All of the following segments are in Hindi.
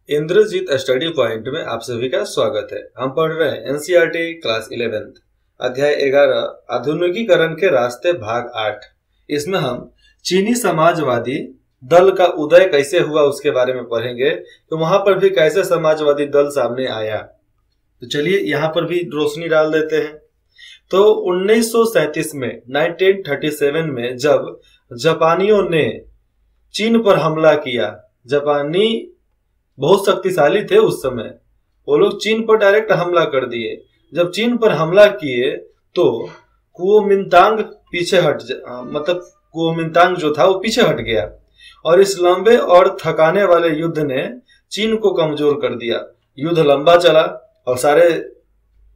इंद्रजीत स्टडी पॉइंट में आप सभी का स्वागत है। हम पढ़ रहे हैं एनसीईआरटी क्लास 11 अध्याय 11 आधुनिकीकरण के रास्ते भाग 8। इसमें हम चीनी समाजवादी दल का उदय कैसे हुआ उसके बारे में पढ़ेंगे। तो वहां पर भी कैसे समाजवादी दल सामने आया, तो चलिए यहाँ पर भी रोशनी डाल देते हैं। तो 1937 में 1937 में जब जापानियों ने चीन पर हमला किया, जापानी बहुत शक्तिशाली थे उस समय, वो लोग चीन पर डायरेक्ट हमला कर दिए। जब चीन पर हमला किए तो कुओमिंतांग पीछे मतलब कुओमिंतांग जो था वो पीछे हट गया और इस लंबे और थकाने वाले युद्ध ने चीन को कमजोर कर दिया। युद्ध लंबा चला और सारे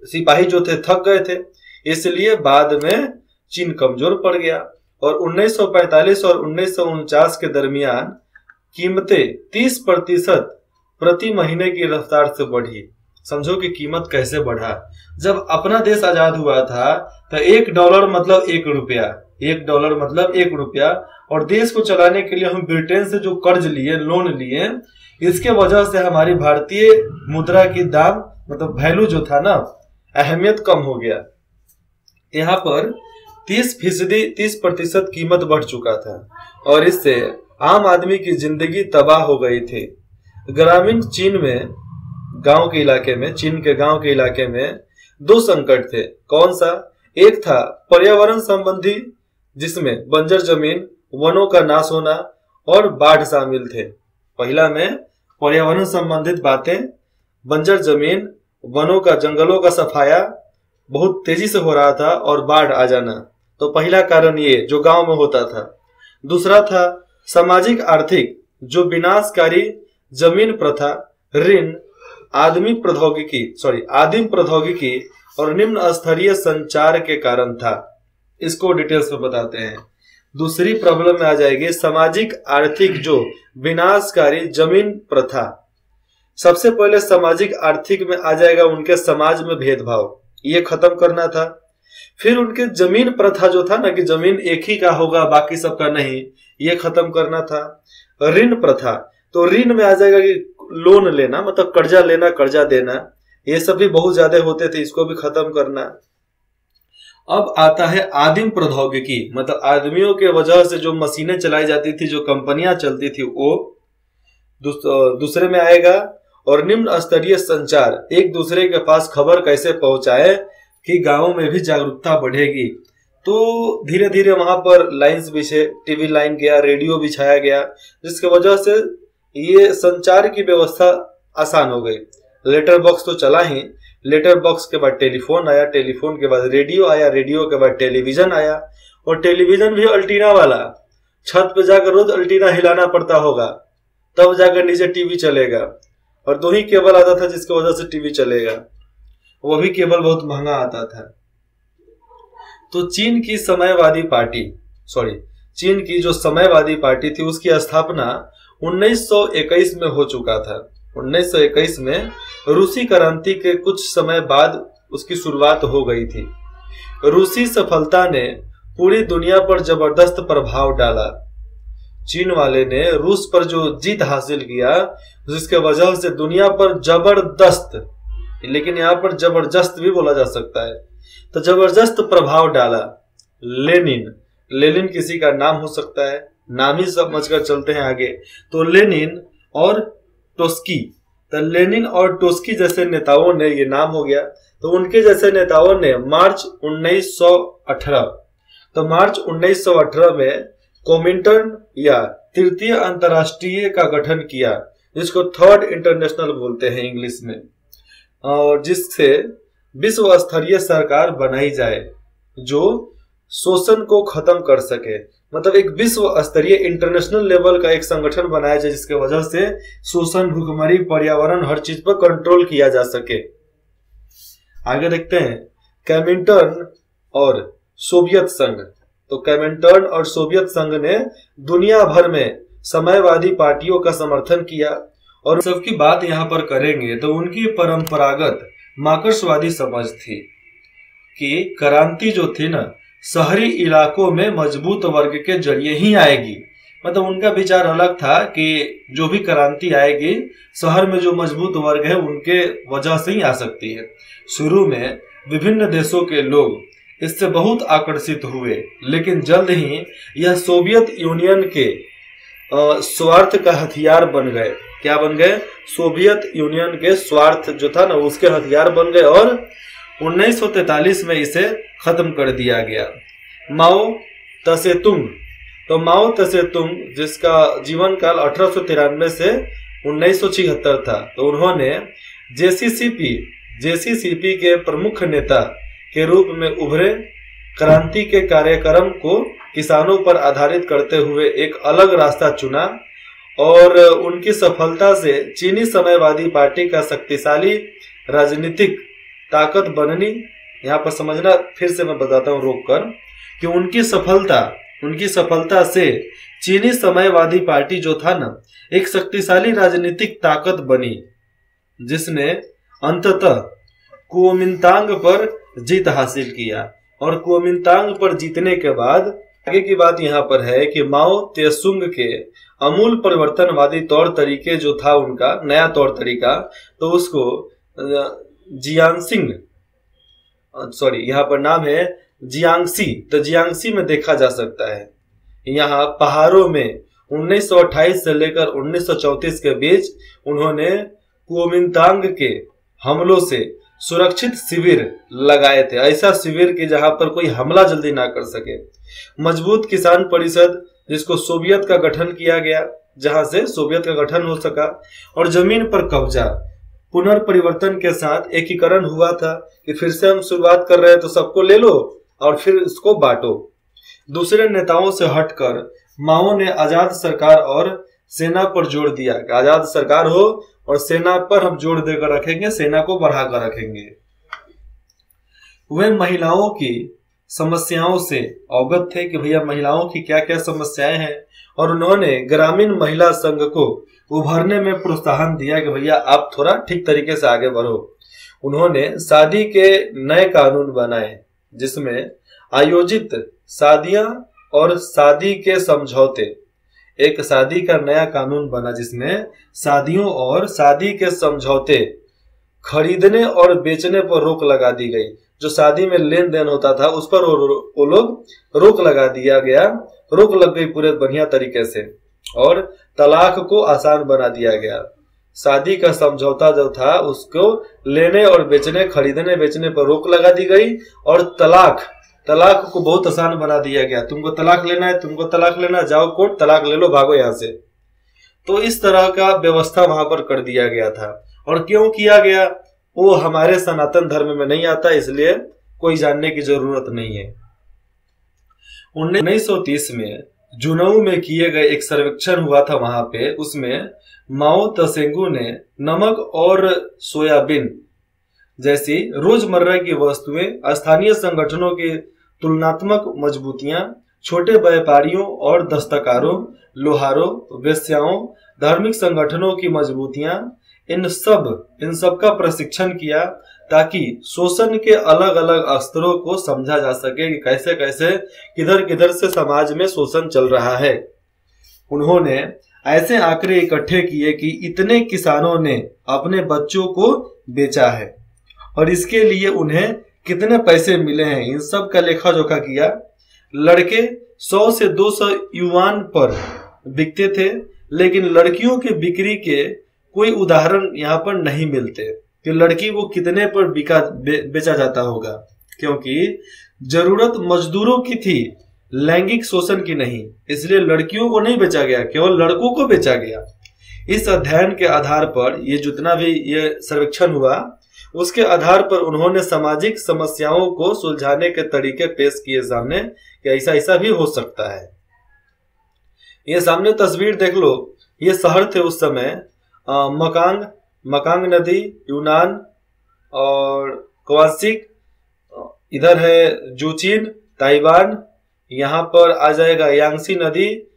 सिपाही जो थे थक गए थे, इसलिए बाद में चीन कमजोर पड़ गया और 1945 और 1949 के दरमियान कीमतें 30% प्रति महीने की रफ्तार से बढ़ी। समझो कि कीमत कैसे बढ़ा। जब अपना देश आजाद हुआ था तो $1 मतलब $1, $1 मतलब $1, और देश को चलाने के लिए हम ब्रिटेन से जो कर्ज लिए, लोन लिए, इसके वजह से हमारी भारतीय मुद्रा की दाम मतलब वैल्यू जो था ना, अहमियत कम हो गया। यहाँ पर 30% कीमत बढ़ चुका था और इससे आम आदमी की जिंदगी तबाह हो गई थी। ग्रामीण चीन में चीन के गांव के इलाके में दो संकट थे। कौन सा? एक था पर्यावरण संबंधी, जिसमें बंजर जमीन, वनों का नाश होना और बाढ़ शामिल थे। पहला में पर्यावरण संबंधित बातें, बंजर जमीन, वनों का, जंगलों का सफाया बहुत तेजी से हो रहा था और बाढ़ आ जाना। तो पहला कारण ये जो गांव में होता था। दूसरा था सामाजिक आर्थिक, जो विनाशकारी जमीन प्रथा, ऋण, आदिम प्रौद्योगिकी और निम्न स्तरीय संचार के कारण था। इसको डिटेल्स में बताते हैं। दूसरी प्रॉब्लम में आ जाएगी सामाजिक आर्थिक, जो विनाशकारी जमीन प्रथा। सबसे पहले सामाजिक आर्थिक में आ जाएगा उनके समाज में भेदभाव, ये खत्म करना था। फिर उनके जमीन प्रथा जो था ना कि जमीन एक ही का होगा बाकी सबका नहीं, ये खत्म करना था। ऋण प्रथा, तो ऋण में आ जाएगा कि लोन लेना मतलब कर्जा लेना, कर्जा देना, ये सब भी बहुत ज्यादा होते थे, इसको भी खत्म करना। अब आता है आदिम प्रौद्योगिकी, मतलब आदमियों के वजह से जो मशीनें चलाई जाती थी, जो कंपनियां चलती थी, वो दूसरे में आएगा। और निम्न स्तरीय संचार, एक दूसरे के पास खबर कैसे पहुंचाए कि गांवों में भी जागरूकता बढ़ेगी। तो धीरे धीरे वहां पर लाइन्स बिछे, टीवी लाइन गया, रेडियो बिछाया गया, जिसके वजह से ये संचार की व्यवस्था आसान हो गई। लेटर बॉक्स तो चला ही, लेटर बॉक्स के बाद टेलीफोन आया, टेलीफोन के बाद रेडियो आया, रेडियो के बाद टेलीविजन आया, और टेलीविजन भी अल्टीना वाला। छत पे जाकर रोज अल्टीना हिलाना पड़ता होगा, तब जाकर नीचे टीवी चलेगा। और 2 ही केबल आता था जिसकी वजह से टीवी चलेगा, वो भी केबल बहुत महंगा आता था। तो चीन की जो समयवादी पार्टी थी उसकी स्थापना 1921 में हो चुका था। 1921 में रूसी क्रांति के कुछ समय बाद उसकी शुरुआत हो गई थी। रूसी सफलता ने पूरी दुनिया पर जबरदस्त प्रभाव डाला। चीन वाले ने रूस पर जो जीत हासिल किया, जिसके वजह से दुनिया पर जबरदस्त, लेकिन यहाँ पर जबरदस्त भी बोला जा सकता है, तो जबरदस्त प्रभाव डाला। लेनिन किसी का नाम हो सकता है, नाम ही समझकर चलते हैं आगे। तो लेनिन और ट्रोत्स्की, तो लेनिन और ट्रोत्स्की जैसे नेताओं ने, ये नाम हो गया, तो उनके जैसे नेताओं ने मार्च 1918 में कोमिंटर्न या तृतीय अंतरराष्ट्रीय का गठन किया, जिसको थर्ड इंटरनेशनल बोलते हैं इंग्लिश में, और जिससे विश्व स्तरीय सरकार बनाई जाए जो शोषण को खत्म कर सके। मतलब एक विश्व स्तरीय इंटरनेशनल लेवल का एक संगठन बनाया जाए जिसके वजह से शोषण, भुखमरी, पर्यावरण, हर चीज पर कंट्रोल किया जा सके। आगे देखते हैं कोमिंटर्न और सोवियत संघ। तो कोमिंटर्न और सोवियत संघ ने दुनिया भर में समयवादी पार्टियों का समर्थन किया, और सबकी बात यहाँ पर करेंगे तो उनकी परंपरागत मार्क्सवादी समझ थी कि क्रांति जो थी ना, शहरी इलाकों में मजबूत वर्ग के जरिए ही आएगी। मतलब उनका विचार अलग था कि जो भी क्रांति आएगी शहर में जो मजबूत वर्ग है उनके वजह से ही आ सकती है। शुरू में विभिन्न देशों के लोग इससे बहुत आकर्षित हुए, लेकिन जल्द ही यह सोवियत यूनियन के स्वार्थ का हथियार बन गए। क्या बन गए? सोवियत यूनियन के स्वार्थ जो था ना उसके हथियार बन गए और 1943 में इसे खत्म कर दिया गया। माओ त्से-तुंग, तो माओ त्से-तुंग जिसका जीवन काल 1893 से 1976 था, तो उन्होंने जेसीसीपी के प्रमुख नेता के रूप में उभरे। क्रांति के कार्यक्रम को किसानों पर आधारित करते हुए एक अलग रास्ता चुना और उनकी सफलता से चीनी साम्यवादी पार्टी का शक्तिशाली राजनीतिक ताकत बननी। यहाँ पर समझना, फिर से मैं बताता हूँ रोक कर, कि उनकी सफलता से चीनी साम्यवादी पार्टी जो था ना एक शक्तिशाली राजनीतिक ताकत बनी, जिसने अंततः कुओमिंतांग पर जीत हासिल किया। और कुओमिंतांग पर जीतने के बाद आगे की बात यहाँ पर है कि माओ त्से-तुंग के अमूल परिवर्तनवादी तौर तरीके जो था, उनका नया तौर तरीका, तो उसको यहाँ पर नाम है जियांगसी, तो जियांगसी में देखा जा सकता है। यहाँ पहाड़ों में 1928 से लेकर 1934 के बीच उन्होंने कुओमिंतांग के हमलों से सुरक्षित शिविर लगाए थे, ऐसा शिविर कि जहां पर कोई हमला जल्दी ना कर सके। मजबूत किसान परिषद जिसको सोवियत का गठन किया गया, जहां से सोवियत का गठन हो सका, और जमीन पर कब्जा, पुनर्परिवर्तन के साथ एकीकरण हुआ था कि फिर से हम शुरुआत कर रहे हैं तो सबको ले लो और फिर इसको बांटो। दूसरे नेताओं से हटकर माओ ने आजाद सरकार और सेना पर जोर दिया कि आजाद सरकार हो और सेना पर हम जोर देकर रखेंगे, सेना को बढ़ाकर रखेंगे। वे महिलाओं की समस्याओं से अवगत थे कि भैया महिलाओं की क्या क्या समस्याएं हैं, और उन्होंने ग्रामीण महिला संघ को उभरने में प्रोत्साहन दिया कि भैया आप थोड़ा ठीक तरीके से आगे बढ़ो। उन्होंने शादी के नए कानून बनाए, जिसमें आयोजित शादियां और शादी के समझौते, एक शादी का नया कानून बना जिसमें शादियों और शादी के समझौते, खरीदने और बेचने पर रोक लगा दी गई। जो शादी में लेन देन होता था उस पर वो लोग रोक लगा दिया गया, रोक लग गई पूरे बढ़िया तरीके से, और तलाक को आसान बना दिया गया। शादी का समझौता जो था उसको लेने और बेचने, खरीदने बेचने पर रोक लगा दी गई, और तलाक को बहुत आसान बना दिया गया। तुमको तलाक लेना है, तुमको तलाक लेना, जाओ कोर्ट, तलाक ले लो, भागो यहाँ से। तो इस तरह का व्यवस्था वहां पर कर दिया गया था। और क्यों किया गया वो हमारे सनातन धर्म में नहीं आता, इसलिए कोई जानने की जरूरत नहीं है। 1930 में जुनऊ में किए गए एक सर्वेक्षण हुआ था वहां पे, उसमें माओ त्से-तुंग ने नमक और सोयाबीन जैसी रोजमर्रा की वस्तुएं, स्थानीय संगठनों की तुलनात्मक मजबूतियां, छोटे व्यापारियों और दस्तकारों, लोहारों, वेश्याओं, धार्मिक संगठनों की मजबूतियां, इन सब का प्रशिक्षण किया ताकि शोषण के अलग अलग स्तरों को समझा जा सके कि कैसे कैसे किधर किधर से समाज में शोषण चल रहा है। उन्होंने ऐसे आंकड़े इकट्ठे किए कि इतने किसानों ने अपने बच्चों को बेचा है और इसके लिए उन्हें कितने पैसे मिले हैं, इन सब का लेखा जोखा किया। लड़के 100 से 200 युआन पर बिकते थे, लेकिन लड़कियों की बिक्री के कोई उदाहरण यहाँ पर नहीं मिलते कि लड़की वो कितने पर बेचा जाता होगा, क्योंकि जरूरत मजदूरों की थी, लैंगिक शोषण की नहीं। इसलिए लड़कियों को नहीं बेचा गया, केवल लड़कों को बेचा गया। इस अध्ययन के आधार पर ये जितना भी ये सर्वेक्षण हुआ उसके आधार पर उन्होंने सामाजिक समस्याओं को सुलझाने के तरीके पेश किए सामने कि ऐसा ऐसा भी हो सकता है। ये सामने तस्वीर देख लो, ये शहर थे उस समय मकांग नदी, यूनान और क्वासिक, इधर है जूचिन, ताइवान, यहाँ पर आ जाएगा यांगसी नदी,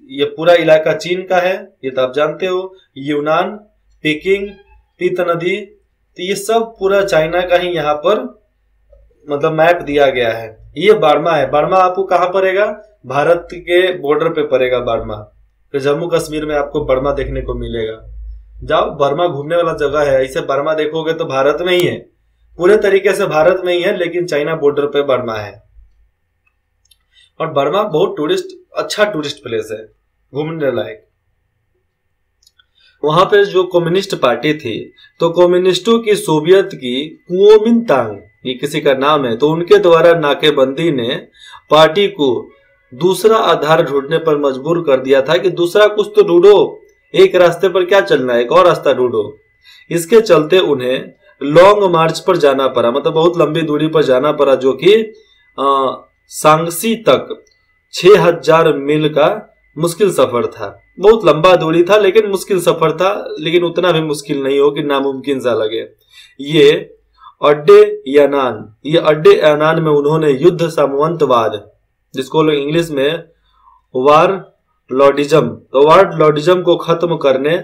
ये पूरा इलाका चीन का है, ये तो आप जानते हो। यूनान, पेकिंग, पीत नदी, तो ये सब पूरा चाइना का ही यहाँ पर मतलब मैप दिया गया है। ये बर्मा है। बर्मा आपको कहाँ पड़ेगा? भारत के बॉर्डर पे पड़ेगा बर्मा। तो जम्मू कश्मीर में आपको बर्मा देखने को मिलेगा। जाओ, बर्मा घूमने वाला जगह है। ऐसे बर्मा देखोगे तो भारत में ही है, पूरे तरीके से भारत में ही है, लेकिन चाइना बॉर्डर पे बर्मा है। और बर्मा बहुत अच्छा टूरिस्ट प्लेस है, घूमने लायक। वहां पे जो कम्युनिस्ट पार्टी थी, तो कम्युनिस्टों की सोवियत की कुओमिंतांग, ये किसी का नाम है, तो उनके द्वारा नाकेबंदी ने पार्टी को दूसरा आधार ढूंढने पर मजबूर कर दिया था कि दूसरा कुछ तो ढूंढो, एक रास्ते पर क्या चलना है, एक और रास्ता ढूंढो। इसके चलते उन्हें लॉन्ग मार्च पर जाना पड़ा, मतलब बहुत लंबी दूरी पर जाना पड़ा, जो कि सांगसी तक 6000 मील का मुश्किल सफर था। बहुत लंबा दूरी था लेकिन मुश्किल सफर था, लेकिन उतना भी मुश्किल नहीं हो कि नामुमकिन सा लगे। ये अड्डे यानान में उन्होंने युद्ध सामंतवाद, जिसको लोग इंग्लिश में वार लॉर्डिज्म को खत्म करने,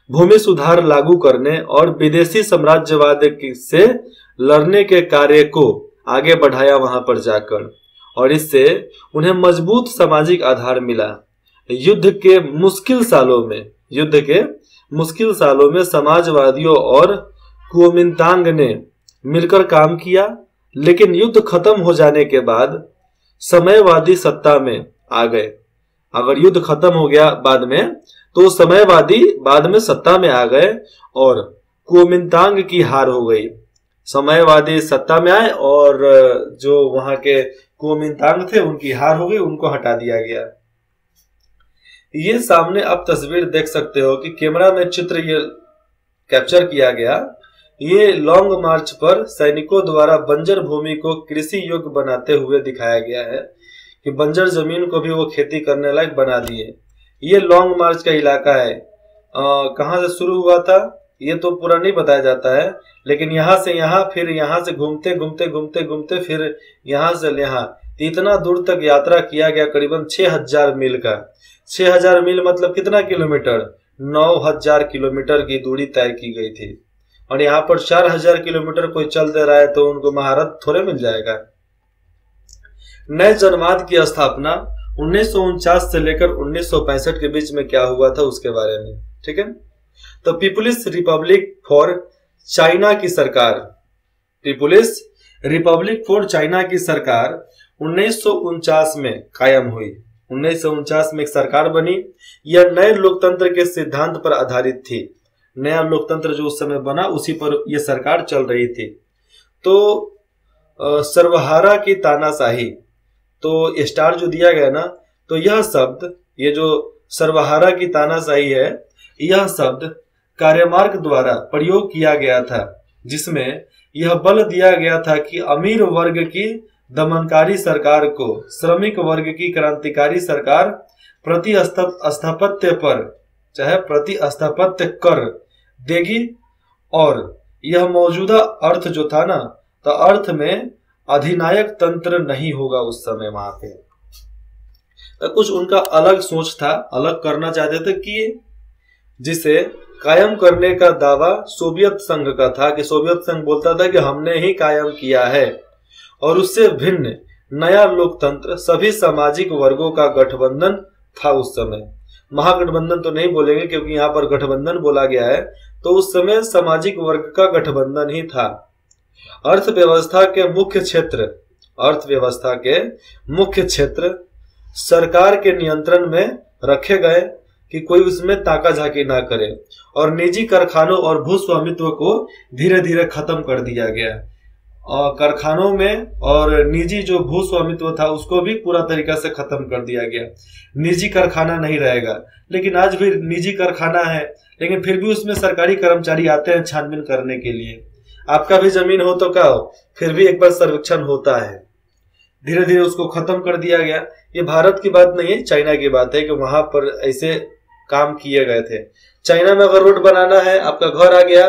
भूमि सुधार लागू करने और विदेशी साम्राज्यवाद से लड़ने के कार्य को आगे बढ़ाया वहां पर जाकर, और इससे उन्हें मजबूत सामाजिक आधार मिला। युद्ध के मुश्किल सालों में समाजवादियों और कुओमिंतांग ने मिलकर काम किया, लेकिन युद्ध खत्म हो जाने के बाद समयवादी सत्ता में आ गए। अगर युद्ध खत्म हो गया बाद में, तो समयवादी बाद में सत्ता में आ गए और कुओमिंतांग की हार हो गई। समयवादी सत्ता में आए और जो वहां के कुओमिंतांग थे उनकी हार हो गई, उनको हटा दिया गया। ये सामने आप तस्वीर देख सकते हो कि कैमरा में चित्र ये कैप्चर किया गया। ये लॉन्ग मार्च पर सैनिकों द्वारा बंजर भूमि को कृषि योग्य बनाते हुए दिखाया गया है कि बंजर जमीन को भी वो खेती करने लायक बना दिए। ये लॉन्ग मार्च का इलाका है। कहाँ से शुरू हुआ था ये तो पूरा नहीं बताया जाता है, लेकिन यहाँ से यहाँ, फिर यहाँ से घूमते घूमते फिर यहाँ से यहाँ, इतना दूर तक यात्रा किया गया, करीबन 6000 मील का। 6000 मील मतलब कितना किलोमीटर? 9000 किलोमीटर की दूरी तय की गई थी। और यहाँ पर 4000 किलोमीटर कोई चल दे रहा है तो उनको महारत थोड़े मिल जाएगा। नए जनवाद की स्थापना 1949 से लेकर 1965 के बीच में क्या हुआ था उसके बारे में, ठीक है। तो पीपुल्स रिपब्लिक फॉर चाइना की सरकार, पीपुल्स रिपब्लिक फॉर चाइना की सरकार 1949 में कायम हुई। 1949 में एक सरकार बनी। यह नए लोकतंत्र के सिद्धांत पर आधारित थी। नया लोकतंत्र जो उस समय बना उसी पर यह सरकार चल रही थी। तो सर्वहारा की तानाशाही, तो स्टार जो दिया गया ना, तो यह शब्द, ये जो सर्वहारा की तानाशाही है, यह शब्द कार्यमार्ग द्वारा प्रयोग किया गया था, जिसमें यह बल दिया गया था कि अमीर वर्ग की दमनकारी सरकार को श्रमिक वर्ग की क्रांतिकारी सरकार प्रतिस्थापत्य पर चाहे प्रतिस्थापत्य कर देगी। और यह मौजूदा अर्थ जो था ना, तो अर्थ में अधिनायक तंत्र नहीं होगा उस समय वहां पे। तो कुछ उनका अलग सोच था, अलग करना चाहते थे कि जिसे कायम करने का दावा सोवियत संघ का था, कि सोवियत संघ बोलता था कि हमने ही कायम किया है, और उससे भिन्न नया लोकतंत्र सभी सामाजिक वर्गों का गठबंधन था उस समय। महागठबंधन तो नहीं बोलेंगे क्योंकि यहाँ पर गठबंधन बोला गया है, तो उस समय सामाजिक वर्ग का गठबंधन ही था। अर्थव्यवस्था के मुख्य क्षेत्र सरकार के नियंत्रण में रखे गए कि कोई उसमें ताका झाकी ना करे, और निजी कारखानों और भूस्वामित्व को धीरे धीरे खत्म कर दिया गया। और कारखानों में और निजी जो भूस्वामित्व था उसको भी पूरा तरीका से खत्म कर दिया गया। निजी कारखाना नहीं रहेगा, लेकिन आज भी निजी कारखाना है, लेकिन फिर भी उसमें सरकारी कर्मचारी आते हैं छानबीन करने के लिए। आपका भी जमीन हो तो क्या हो, फिर भी एक बार सर्वेक्षण होता है। धीरे धीरे उसको खत्म कर दिया गया। ये भारत की बात नहीं है, चाइना की बात है कि वहां पर ऐसे काम किए गए थे। चाइना में अगर रोड बनाना है, आपका घर आ गया,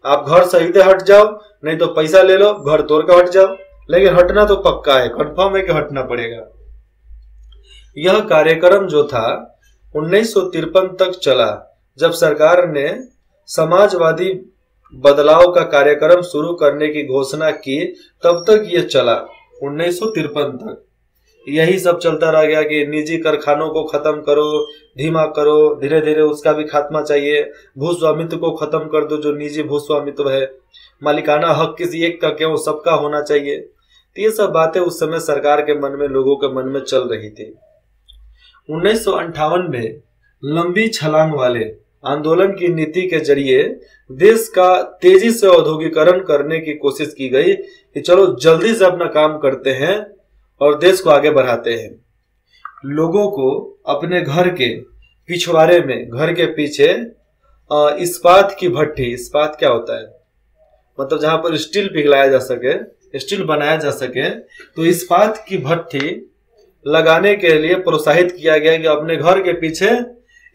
आप घर सही हट जाओ, नहीं तो पैसा ले लो, घर तोड़ के हट जाओ, लेकिन हटना तो पक्का है, कंफर्म है कि हटना पड़ेगा। यह कार्यक्रम जो था 1953 तक चला। जब सरकार ने समाजवादी बदलाव का कार्यक्रम शुरू करने की घोषणा की, तब तक ये चला। 1953 तक यही सब चलता रह गया कि निजी कारखानों को खत्म करो, धीमा करो, धीरे धीरे उसका भी खात्मा चाहिए, भू स्वामित्व को खत्म कर दो, जो निजी भू स्वामित्व है, मालिकाना हक किसी एक का क्यों, सबका होना चाहिए। तो ये सब बातें उस समय सरकार के मन में, लोगों के मन में चल रही थी। 1958 में लंबी छलांग वाले आंदोलन की नीति के जरिए देश का तेजी से औद्योगिकरण करने की कोशिश की गई कि चलो जल्दी से अपना काम करते हैं और देश को आगे बढ़ाते हैं। लोगों को अपने घर के पिछवाड़े में, घर के पीछे इस्पात की भट्टी, इस्पात क्या होता है, मतलब जहां पर स्टील पिघलाया जा सके, स्टील बनाया जा सके, तो इस्पात की भट्टी लगाने के लिए प्रोत्साहित किया गया कि अपने घर के पीछे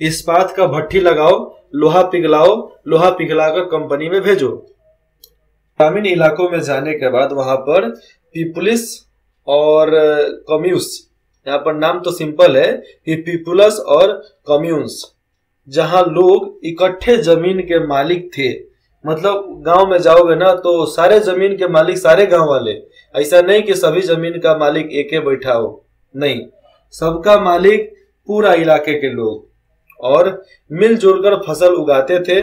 इस्पात का भट्टी लगाओ, लोहा पिघलाओ, लोहा पिघलाकर कंपनी में भेजो। ग्रामीण इलाकों में जाने के बाद वहां पर पीपुलिस और कम्यून्स, यहाँ पर नाम तो सिंपल है कि पीपुलस और कम्यून्स, जहां लोग इकट्ठे जमीन के मालिक थे। मतलब गांव में जाओगे ना तो सारे जमीन के मालिक सारे गांव वाले, ऐसा नहीं कि सभी जमीन का मालिक एक ही बैठा हो, नहीं, सबका मालिक पूरा इलाके के लोग, और मिलजुल कर फसल उगाते थे।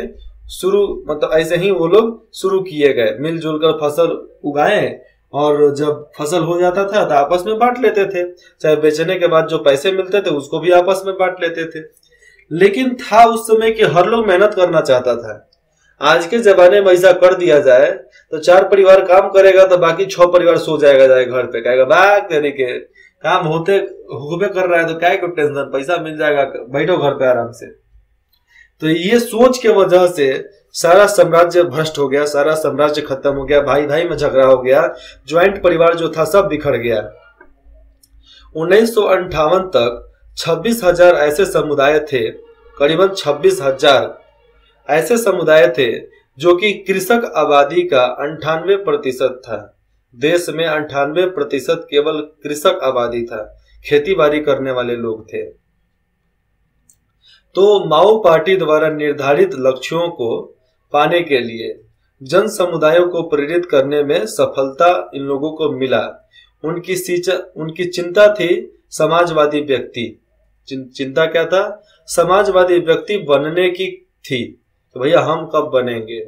शुरू मतलब ऐसे ही वो लोग शुरू किए गए, मिलजुल कर फसल उगाए और जब फसल हो जाता था तो आपस में बांट लेते थे, चाहे बेचने के बाद जो पैसे मिलते थे उसको भी आपस में बांट लेते थे। लेकिन था उस समय कि हर लोग मेहनत करना चाहता था। आज के जमाने में ऐसा कर दिया जाए तो 4 परिवार काम करेगा तो बाकी 6 परिवार सो जाएगा, जाए घर पे, कहेगा बाग तेरे के काम होते होबे कर रहा है तो क्या को टेंशन, पैसा मिल जाएगा, बैठो घर पे आराम से। तो ये सोच के वजह से सारा साम्राज्य भ्रष्ट हो गया, सारा साम्राज्य खत्म हो गया, भाई भाई में झगड़ा हो गया, ज्वाइंट परिवार जो था सब बिखर गया। 1958 तक 26,000 ऐसे समुदाय थे, करीबन 26,000 ऐसे समुदाय थे जो कि कृषक आबादी का 98% था। देश में 98% केवल कृषक आबादी था, खेती बाड़ी करने वाले लोग थे। तो माओ पार्टी द्वारा निर्धारित लक्ष्यों को पाने के लिए जन समुदायों को प्रेरित करने में सफलता इन लोगों को मिला। उनकी चिंता थी समाजवादी व्यक्ति। चिंता क्या था? समाजवादी व्यक्ति बनने की थी। तो भैया हम कब बनेंगे?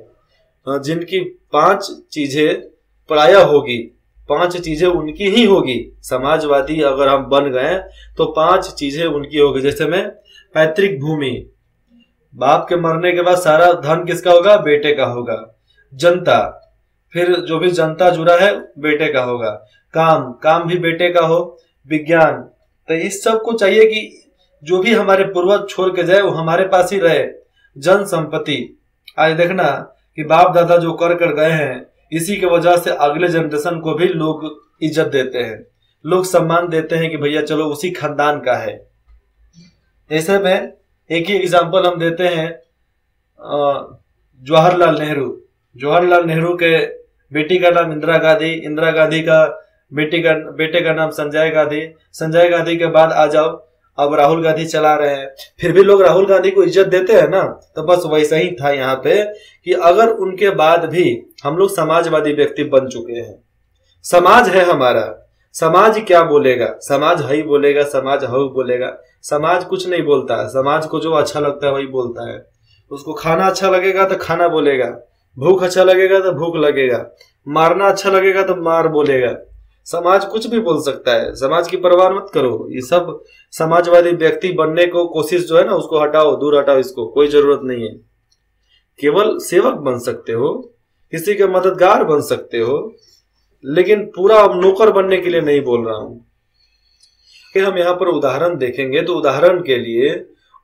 जिनकी 5 चीजें प्रायः होगी, 5 चीजें उनकी ही होगी। समाजवादी अगर हम बन गए तो 5 चीजें उनकी होगी। जैसे में पैतृक भूमि, बाप के मरने के बाद सारा धन किसका होगा? बेटे का होगा। जनता, फिर जो भी जनता जुड़ा है बेटे का होगा। काम भी बेटे का हो। विज्ञान, तो इस सब को चाहिए कि जो भी हमारे पूर्वज छोड़ के जाए वो हमारे पास ही रहे। जन संपत्ति, आज देखना कि बाप दादा जो कर गए हैं, इसी के वजह से अगले जनरेशन को भी लोग इज्जत देते हैं, लोग सम्मान देते हैं कि भैया चलो उसी खानदान का है। ऐसे में एक ही एग्जांपल हम देते हैं, जवाहरलाल नेहरू के बेटी का नाम इंदिरा गांधी का बेटे का नाम संजय गांधी के बाद आ जाओ अब राहुल गांधी चला रहे हैं। फिर भी लोग राहुल गांधी को इज्जत देते हैं ना। तो बस वैसा ही था यहाँ पे कि अगर उनके बाद भी हम लोग समाजवादी व्यक्ति बन चुके हैं, समाज है हमारा, समाज क्या बोलेगा? समाज हई बोलेगा, समाज हऊ बोलेगा। समाज कुछ नहीं बोलता है, समाज को जो अच्छा लगता है वही बोलता है। उसको खाना अच्छा लगेगा तो खाना बोलेगा, भूख अच्छा लगेगा तो भूख लगेगा, मारना अच्छा लगेगा तो मार बोलेगा। समाज कुछ भी बोल सकता है, समाज की परवाह मत करो। ये सब समाजवादी व्यक्ति बनने को कोशिश जो है ना उसको हटाओ, दूर हटाओ, इसको कोई जरूरत नहीं है। केवल सेवक बन सकते हो, किसी के मददगार बन सकते हो, लेकिन पूरा अब नौकर बनने के लिए नहीं बोल रहा हूं। हम यहाँ पर उदाहरण देखेंगे तो उदाहरण के लिए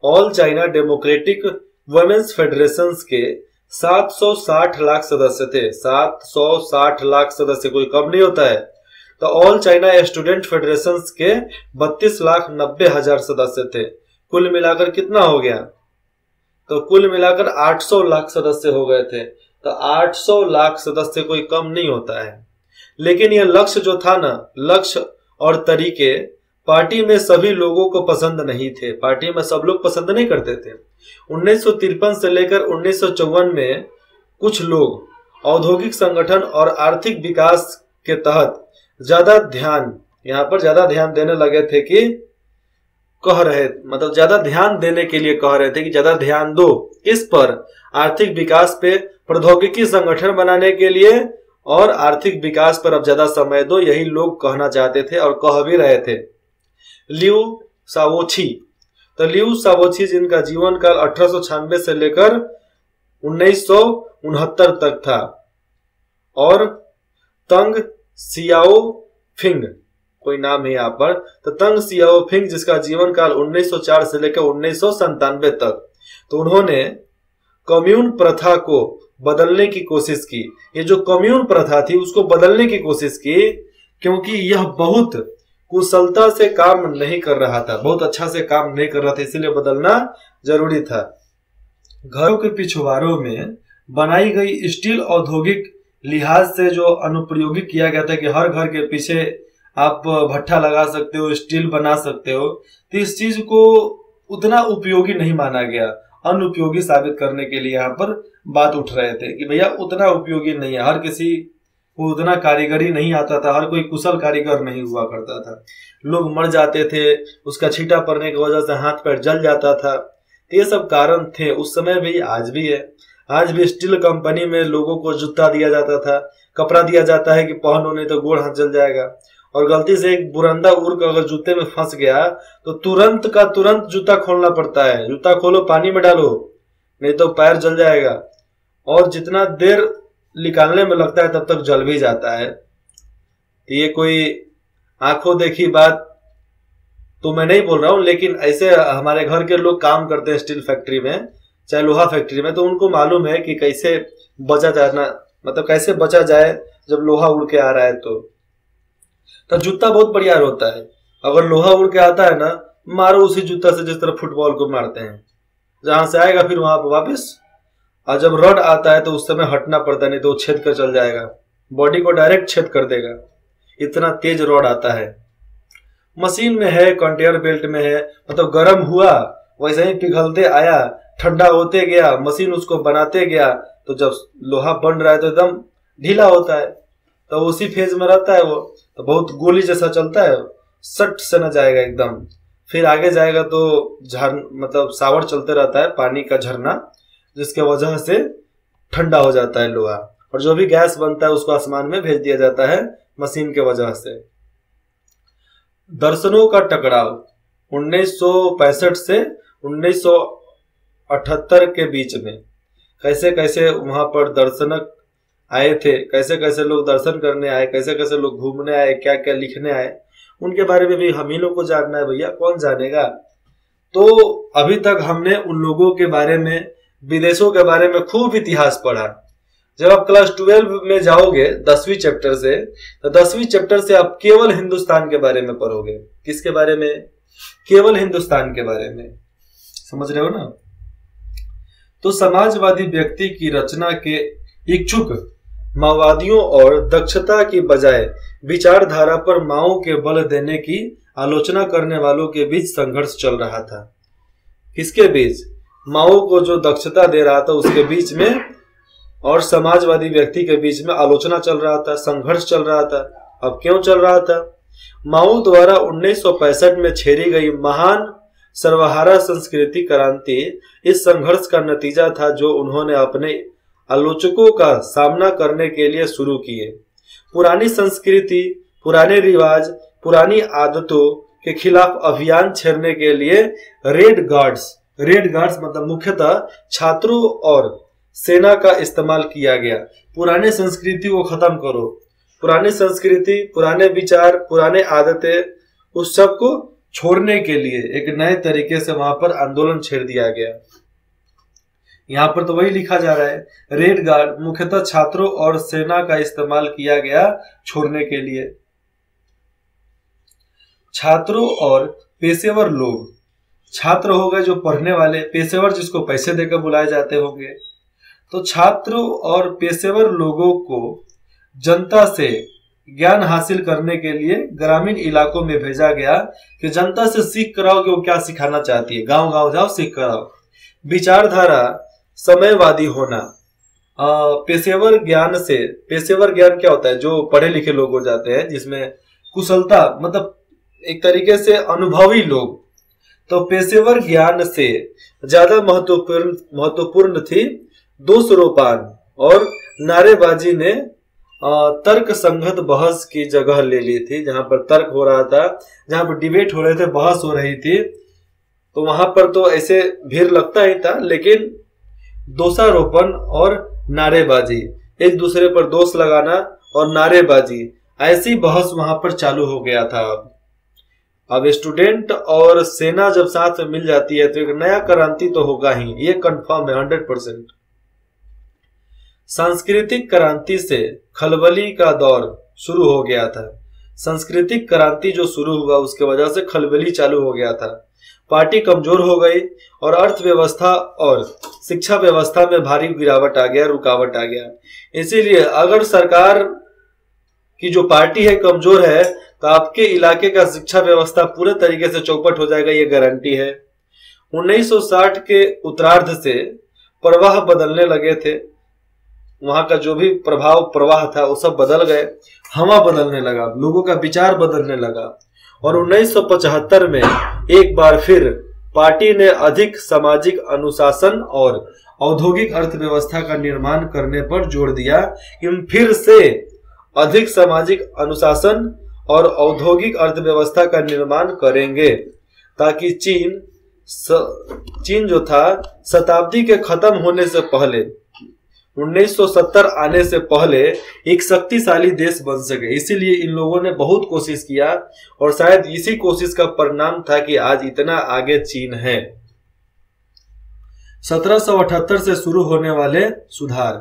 All China Democratic Women's Federation के 760 लाख सदस्य थे। 760 लाख सदस्य कोई कम नहीं होता है। तो ऑल चाइना स्टूडेंट फेडरेशन के 32,90,000 सदस्य थे। कुल मिलाकर कितना हो गया? तो कुल मिलाकर 800 लाख सदस्य हो गए थे। तो 800 लाख सदस्य कोई कम नहीं होता है। लेकिन यह लक्ष्य जो था ना, लक्ष्य और तरीके पार्टी में सभी लोगों को पसंद नहीं थे। पार्टी में सब लोग पसंद नहीं करते थे। 1953 से लेकर 1954 में कुछ लोग औद्योगिक संगठन और आर्थिक विकास के तहत ज्यादा ध्यान, यहाँ पर ज्यादा ध्यान देने लगे थे कि कह रहे, मतलब ज्यादा ध्यान देने के लिए कह रहे थे कि ज्यादा ध्यान दो इस पर, आर्थिक विकास पे, प्रौद्योगिकी संगठन बनाने के लिए और आर्थिक विकास पर अब ज्यादा समय दो, यही लोग कहना चाहते थे और कह भी रहे थे। लियू सावोछी, तो लियू सावोछी जिनका जीवन काल 1896 से लेकर 1969 तक था, और तंग सियाओफिंग, कोई नाम है यहाँ पर, तो तंग सियाओफिंग जिसका जीवन काल 1904 से लेकर 1997 तक, तो उन्होंने कम्यून प्रथा को बदलने की कोशिश की। ये जो कम्यून प्रथा थी उसको बदलने की कोशिश की, क्योंकि यह बहुत कुशलता से काम नहीं कर रहा था, बहुत अच्छा से काम नहीं कर रहा था, इसीलिए बदलना जरूरी था। घरों के पिछवाड़ों में बनाई गई स्टील औद्योगिक लिहाज से जो अनुप्रयोगी किया गया था कि हर घर के पीछे आप भट्ठा लगा सकते हो, स्टील बना सकते हो, तो इस चीज को उतना उपयोगी नहीं माना गया, अनुपयोगी साबित करने के लिए यहाँ पर बात उठ रहे थे कि भैया उतना उपयोगी नहीं है, हर किसी को उतना कारीगरी नहीं आता था, हर कोई कुशल कारीगर नहीं हुआ करता था, लोग मर जाते थे, उसका छींटा पड़ने की वजह से हाथ पैर जल जाता था। ये सब कारण थे उस समय भी, आज भी है। आज भी स्टील कंपनी में लोगों को जूता दिया जाता था, कपड़ा दिया जाता है कि पहनो नहीं तो गोड़ हाथ जल जाएगा, और गलती से एक बुरंदा उड़ कर अगर जूते में फंस गया तो तुरंत का तुरंत जूता खोलना पड़ता है, जूता खोलो पानी में डालो नहीं तो पैर जल जाएगा, और जितना देर निकालने में लगता है तब तक जल भी जाता है। ये कोई आंखों देखी बात तो मैं नहीं बोल रहा हूं, लेकिन ऐसे हमारे घर के लोग काम करते हैं स्टील फैक्ट्री में, चाहे लोहा फैक्ट्री में, तो उनको मालूम है कि कैसे बचा जाना, मतलब कैसे बचा जाए जब लोहा उड़ के आ रहा है। तो जूता बहुत बढ़िया होता है, अगर लोहा उड़ के आता है ना, मारो उसी जूता से जिस तरह फुटबॉल को मारते हैं, जहां से आएगा फिर वहां पर वापिस, और जब रड आता है तो उस समय हटना पड़ता है, नहीं तो वो छेद कर चल जाएगा, बॉडी को डायरेक्ट छेद कर देगा, इतना तेज रड आता है। मशीन में है, कन्वेयर बेल्ट में है, मतलब गर्म हुआ वैसे ही पिघलते आया, ठंडा होते गया, मशीन उसको बनाते गया, तो जब लोहा बन रहा है तो एकदम ढीला होता है, तो उसी फेज में रहता है वो, तो बहुत गोली जैसा चलता है, सट से न जाएगा एकदम, फिर आगे जाएगा तो मतलब सावर चलते रहता है, पानी का झरना, जिसके वजह से ठंडा हो जाता है लोहा, और जो भी गैस बनता है उसको आसमान में भेज दिया जाता है मशीन के वजह से। दर्शनों का टकराव 1965 से 1978 के बीच में कैसे कैसे वहां पर दर्शनक आए थे, कैसे कैसे लोग दर्शन करने आए, कैसे कैसे लोग घूमने आए, क्या क्या लिखने आए, उनके बारे में भी हम ही लोग को जानना है भैया, कौन जानेगा। तो अभी तक हमने उन लोगों के बारे में, विदेशों के बारे में खूब इतिहास पढ़ा। जब आप क्लास 12 में जाओगे 10वीं चैप्टर से, तो 10वीं चैप्टर से आप केवल हिंदुस्तान के बारे में पढ़ोगे। किसके बारे में? केवल हिंदुस्तान के बारे में, समझ रहे हो ना। तो समाजवादी व्यक्ति की रचना के इच्छुक माओवादियों और दक्षता की बजाय विचारधारा पर माओ के बल देने की आलोचना करने वालों के बीच संघर्ष चल रहा था। किसके बीच? माओ को जो दक्षता दे रहा था उसके बीच में, और समाजवादी व्यक्ति के बीच में आलोचना चल रहा था, संघर्ष चल रहा था। अब क्यों चल रहा था? माओ द्वारा 1965 में छेड़ी गई महान सर्वहारा संस्कृति क्रांति इस संघर्ष का नतीजा था, जो उन्होंने अपने आलोचकों का सामना करने के लिए शुरू किए। पुरानी संस्कृति, पुराने रिवाज, पुरानी आदतों के खिलाफ अभियान छेड़ने के लिए रेड गार्ड्स मतलब मुख्यतः छात्रों और सेना का इस्तेमाल किया गया। पुराने संस्कृति को खत्म करो, पुरानी संस्कृति, पुराने विचार, पुराने आदतें, उस सब को छोड़ने के लिए एक नए तरीके से वहां पर आंदोलन छेड़ दिया गया। यहाँ पर तो वही लिखा जा रहा है, रेड गार्ड मुख्यतः छात्रों और सेना का इस्तेमाल किया गया छोड़ने के लिए। छात्रों और पेशेवर लोग, छात्र हो गए जो पढ़ने वाले, पेशेवर जिसको पैसे देकर बुलाए जाते होंगे। तो छात्रों और पेशेवर लोगों को जनता से ज्ञान हासिल करने के लिए ग्रामीण इलाकों में भेजा गया कि जनता से सीख कराओ कि वो क्या सिखाना चाहती है, गांव गांव जाओ सीख कराओ। विचारधारा समयवादी होना, पेशेवर ज्ञान क्या होता है, जो पढ़े लिखे लोग हो जाते हैं, जिसमें कुशलता मतलब एक तरीके से अनुभवी लोग, तो पेशेवर ज्ञान से ज्यादा महत्वपूर्ण थी दोषारोपण और नारेबाजी ने तर्क संगत बहस की जगह ले ली थी। जहां पर तर्क हो रहा था, जहां पर डिबेट हो रहे थे, बहस हो रही थी, तो वहां पर तो ऐसे भीड़ लगता ही था, लेकिन दोषारोपण और नारेबाजी, एक दूसरे पर दोष लगाना और नारेबाजी, ऐसी बहस वहां पर चालू हो गया था। अब स्टूडेंट और सेना जब साथ में मिल जाती है तो एक नया क्रांति तो होगा ही, ये कंफर्म है 100%। सांस्कृतिक क्रांति से खलबली का दौर शुरू हो गया था। सांस्कृतिक क्रांति जो शुरू हुआ उसके वजह से खलबली चालू हो गया था। पार्टी कमजोर हो गई और अर्थव्यवस्था और शिक्षा व्यवस्था में भारी गिरावट आ गया, रुकावट आ गया। इसीलिए अगर सरकार की जो पार्टी है कमजोर है तो आपके इलाके का शिक्षा व्यवस्था पूरे तरीके से चौपट हो जाएगा, ये गारंटी है। 1960 के उत्तरार्ध से प्रवाह बदलने लगे थे, वहां का जो भी प्रवाह था वो सब बदल गए, हवा बदलने लगा, लोगों का विचार बदलने लगा। और 1975 में एक बार फिर पार्टी ने अधिक सामाजिक अनुशासन और औद्योगिक अर्थव्यवस्था का निर्माण करने पर जोर दिया कि हम फिर से अधिक सामाजिक अनुशासन और औद्योगिक अर्थव्यवस्था का निर्माण करेंगे, ताकि चीन जो था शताब्दी के खत्म होने से पहले 1970 आने से पहले एक शक्तिशाली देश बन सके। इसीलिए इन लोगों ने बहुत कोशिश किया और शायद इसी कोशिश का परिणाम था कि आज इतना आगे चीन है। 1778 से शुरू होने वाले सुधार।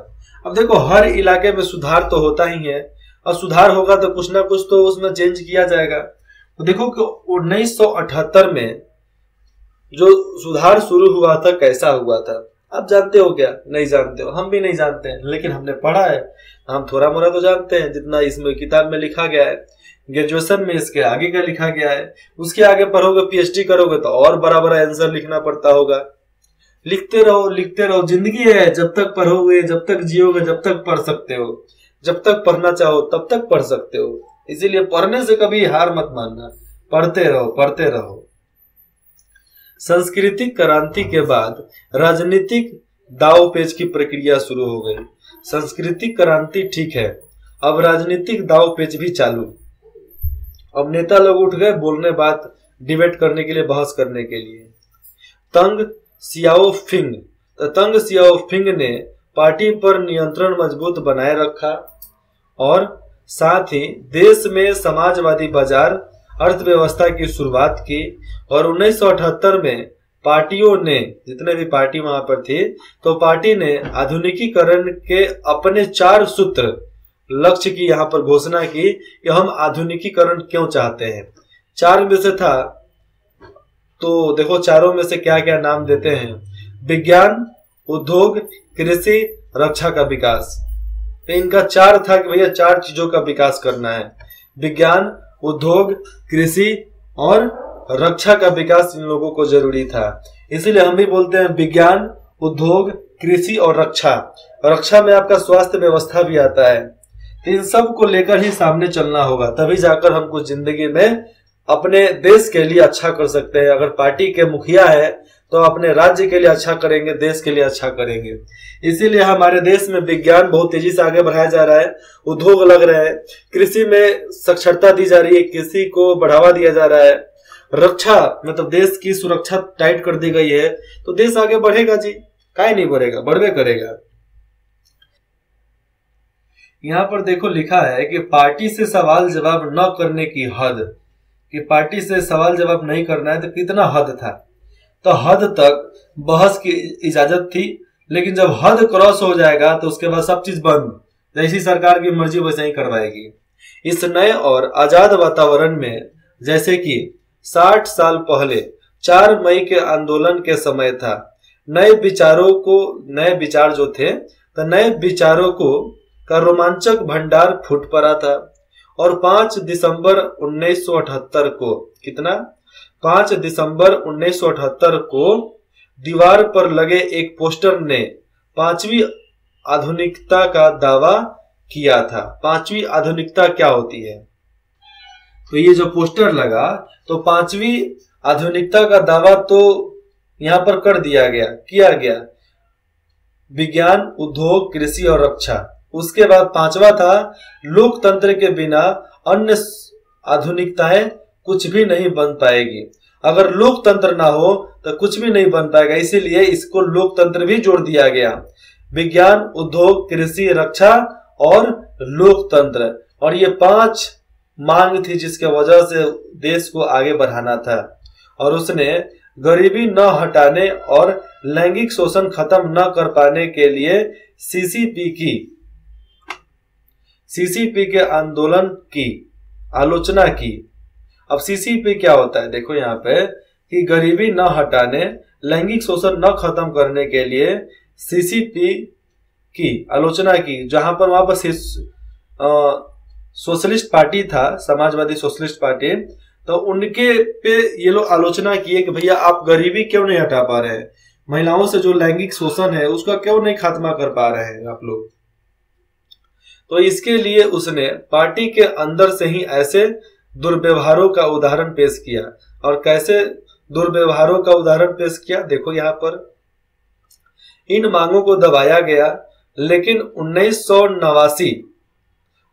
अब देखो हर इलाके में सुधार तो होता ही है, और सुधार होगा तो कुछ ना कुछ तो उसमें चेंज किया जाएगा। तो देखो कि 1978 में जो सुधार शुरू हुआ था कैसा हुआ था, आप जानते हो क्या? नहीं जानते हो, हम भी नहीं जानते हैं, लेकिन हमने पढ़ा है, हम थोड़ा मोड़ा तो जानते हैं जितना इसमें किताब में लिखा गया है। ग्रेजुएशन में इसके आगे का लिखा गया है, उसके आगे पढ़ोगे, पीएचडी करोगे तो और बड़ा बड़ा आंसर लिखना पड़ता होगा। लिखते रहो, जिंदगी है, जब तक पढ़ोगे, जब तक जियोगे, जब तक पढ़ सकते हो, जब तक पढ़ना चाहो तब तक पढ़ सकते हो। इसीलिए पढ़ने से कभी हार मत मानना, पढ़ते रहो। सांस्कृतिक क्रांति के बाद राजनीतिक दांवपेच की प्रक्रिया शुरू हो गई। सांस्कृतिक क्रांति ठीक है, अब राजनीतिक दांवपेच भी चालू। अब नेता लोग उठ गए बोलने, बात डिबेट करने के लिए, बहस करने के लिए। तंग सियाओपिंग ने पार्टी पर नियंत्रण मजबूत बनाए रखा और साथ ही देश में समाजवादी बाजार अर्थव्यवस्था की शुरुआत की। और 1978 में पार्टियों ने, जितने भी पार्टी वहां पर थी, तो पार्टी ने आधुनिकीकरण के अपने 4 सूत्र लक्ष्य की यहाँ पर घोषणा की कि हम आधुनिकीकरण क्यों चाहते हैं। 4 में से था, तो देखो चारों में से क्या क्या नाम देते हैं। विज्ञान, उद्योग, कृषि, रक्षा का विकास। तो इनका 4 था कि भैया 4 चीजों का विकास करना है। विज्ञान, उद्योग, कृषि और रक्षा का विकास इन लोगों को जरूरी था। इसीलिए हम भी बोलते हैं विज्ञान, उद्योग, कृषि और रक्षा। रक्षा में आपका स्वास्थ्य व्यवस्था भी आता है। इन सब को लेकर ही सामने चलना होगा, तभी जाकर हम कुछ जिंदगी में अपने देश के लिए अच्छा कर सकते हैं। अगर पार्टी के मुखिया है तो अपने राज्य के लिए अच्छा करेंगे, देश के लिए अच्छा करेंगे। इसीलिए हमारे देश में विज्ञान बहुत तेजी से आगे बढ़ाया जा रहा है, उद्योग लग रहे हैं, कृषि में साक्षरता दी जा रही है, कृषि को बढ़ावा दिया जा रहा है। रक्षा मतलब देश की सुरक्षा टाइट कर दी गई है, तो देश आगे बढ़ेगा जी, काहे नहीं बढ़ेगा, बढ़वे करेगा। यहाँ पर देखो लिखा है कि पार्टी से सवाल जवाब न करने की हद, कि पार्टी से सवाल जवाब नहीं करना है तो कितना हद था। तो हद तक बहस की इजाजत थी, लेकिन जब हद क्रॉस हो जाएगा तो उसके बाद सब चीज बंद, जैसी सरकार की मर्जी वैसे ही करवाएगी। इस नए और आजाद वातावरण में, जैसे कि 60 साल पहले 4 मई के आंदोलन के समय था, नए विचार जो थे, तो नए विचारों को का रोमांचक भंडार फूट पड़ा था। और 5 दिसंबर 1978 को, कितना, 5 दिसंबर 1978 को दीवार पर लगे एक पोस्टर ने 5वीं आधुनिकता का दावा किया था। पांचवी आधुनिकता क्या होती है? तो ये जो पोस्टर लगा, तो पांचवी आधुनिकता का दावा तो यहां पर किया गया विज्ञान, उद्योग, कृषि और रक्षा। उसके बाद पांचवा था लोकतंत्र के बिना अन्य आधुनिकताएं कुछ भी नहीं बन पाएगी। अगर लोकतंत्र ना हो तो कुछ भी नहीं बन पाएगा, इसीलिए इसको लोकतंत्र भी जोड़ दिया गया। विज्ञान, उद्योग, कृषि, रक्षा और लोकतंत्र। और ये 5 मांग थी जिसके वजह से देश को आगे बढ़ाना था। और उसने गरीबी न हटाने और लैंगिक शोषण खत्म न कर पाने के लिए सीसीपी के आंदोलन की आलोचना की। अब सीसीपी क्या होता है? देखो यहाँ पे कि गरीबी न हटाने, लैंगिक शोषण न खत्म करने के लिए सीसीपी की आलोचना की, जहां पर वहां पर सोशलिस्ट पार्टी था, समाजवादी सोशलिस्ट पार्टी, तो उनके पे ये लोग आलोचना किए कि भैया आप गरीबी क्यों नहीं हटा पा रहे हैं, महिलाओं से जो लैंगिक शोषण है उसका क्यों नहीं खात्मा कर पा रहे हैं आप लोग। तो इसके लिए उसने पार्टी के अंदर से ही ऐसे दुर्व्यवहारों का उदाहरण पेश किया। और कैसे दुर्व्यवहारों का उदाहरण पेश किया? देखो यहाँ पर इन मांगों को दबाया गया, लेकिन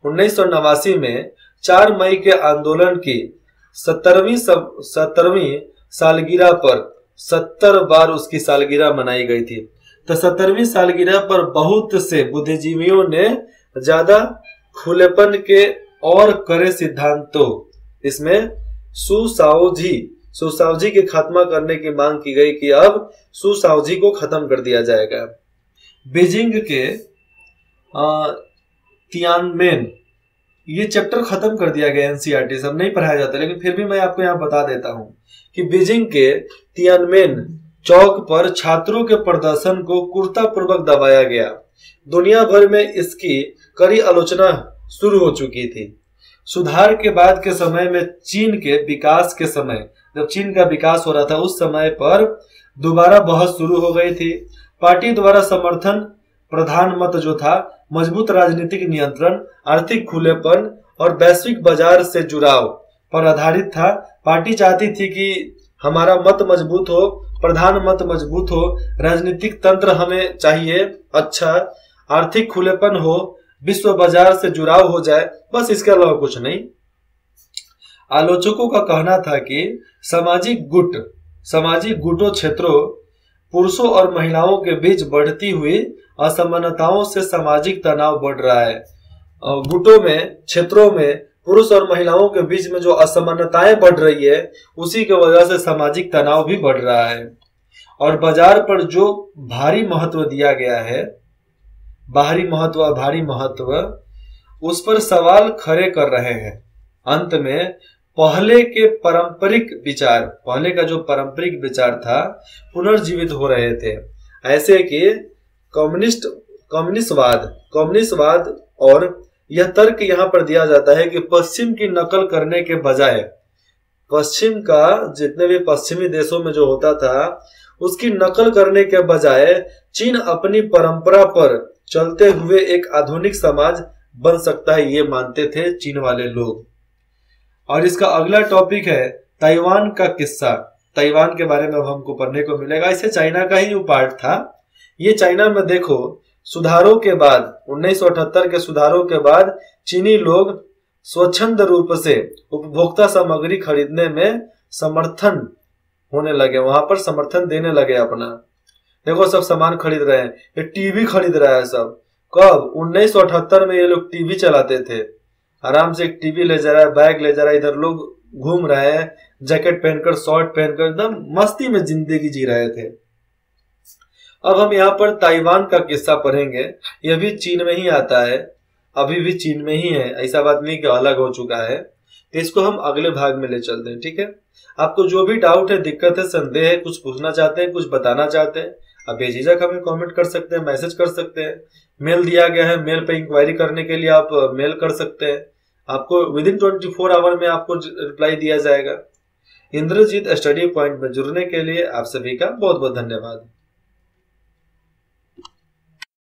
1989 में 4 मई के आंदोलन की 17वीं सालगिरह पर 70 बार उसकी सालगिरह मनाई गई थी। तो 70वीं सालगिरह पर बहुत से बुद्धिजीवियों ने ज्यादा खुलेपन के और कड़े सिद्धांतों, इसमें सुसावजी के खात्मा करने की मांग की गई कि अब सुसावजी को खत्म कर दिया जाएगा। बीजिंग के तियानमेन, ये चैप्टर खत्म कर दिया गया एनसीईआरटी से, अब नहीं पढ़ाया जाता, लेकिन फिर भी मैं आपको यहाँ बता देता हूँ कि बीजिंग के तियानमेन चौक पर छात्रों के प्रदर्शन को क्रूरतापूर्वक दबाया गया। दुनिया भर में इसकी कड़ी आलोचना शुरू हो चुकी थी। सुधार के बाद के समय में चीन के विकास के समय, जब चीन का विकास हो रहा था उस समय पर दोबारा बहस शुरू हो गई थी। पार्टी द्वारा समर्थन प्रधान मत जो था मजबूत राजनीतिक नियंत्रण, आर्थिक खुलेपन और वैश्विक बाजार से जुड़ाव पर आधारित था। पार्टी चाहती थी कि हमारा मत मजबूत हो, प्रधान मत मजबूत हो, राजनीतिक तंत्र हमें चाहिए अच्छा, आर्थिक खुलेपन हो, विश्व बाजार से जुड़ाव हो जाए, बस इसके अलावा कुछ नहीं। आलोचकों का कहना था कि सामाजिक गुटों क्षेत्रों, पुरुषों और महिलाओं के बीच बढ़ती हुई असमानताओं से सामाजिक तनाव बढ़ रहा है। गुटों में, क्षेत्रों में पुरुष और महिलाओं के बीच में जो असमानताएं बढ़ रही है, उसी की वजह से सामाजिक तनाव भी बढ़ रहा है। और बाजार पर जो भारी महत्व दिया गया है, भारी महत्व, उस पर सवाल खड़े कर रहे हैं। अंत में पहले का जो पारंपरिक विचार था पुनर्जीवित हो रहे थे। ऐसे कि कम्युनिस्टवाद और यह तर्क यहाँ पर दिया जाता है कि पश्चिम की नकल करने के बजाय, पश्चिम का जितने भी पश्चिमी देशों में जो होता था उसकी नकल करने के बजाय चीन अपनी परंपरा पर चलते हुए एक आधुनिक समाज बन सकता है, ये मानते थे चीन वाले लोग। और इसका अगला टॉपिक है ताइवान का किस्सा। ताइवान के बारे में अब हमको पढ़ने को मिलेगा। इसे चाइना का ही पार्ट था। ये चाइना में देखो सुधारों के बाद, 1978 के सुधारों के बाद चीनी लोग स्वच्छंद रूप से उपभोक्ता सामग्री खरीदने में समर्थन होने लगे, वहां पर समर्थन देने लगे अपना। देखो सब सामान खरीद रहे हैं, ये टीवी खरीद रहा है सब। कब? 1978 में ये लोग टीवी चलाते थे, आराम से एक टीवी ले जा रहा है, बैग ले जा रहा है, इधर लोग घूम रहे हैं जैकेट पहनकर, शॉर्ट पहनकर, एकदम मस्ती में जिंदगी जी रहे थे। अब हम यहाँ पर ताइवान का किस्सा पढ़ेंगे। यह भी चीन में ही आता है, अभी भी चीन में ही है, ऐसा बात नहीं कि अलग हो चुका है। तो इसको हम अगले भाग में ले चलते हैं, ठीक है। आपको जो भी डाउट है, दिक्कत है, संदेह है, कुछ पूछना चाहते हैं, कुछ बताना चाहते हैं, आप बेझिझक हमें कमेंट कर सकते हैं, मैसेज कर सकते हैं। मेल दिया गया है, मेल पे इंक्वायरी करने के लिए आप मेल कर सकते हैं। आपको विदिन 24 आवर में आपको रिप्लाई दिया जाएगा। इंद्रजीत स्टडी पॉइंट में जुड़ने के लिए आप सभी का बहुत बहुत धन्यवाद।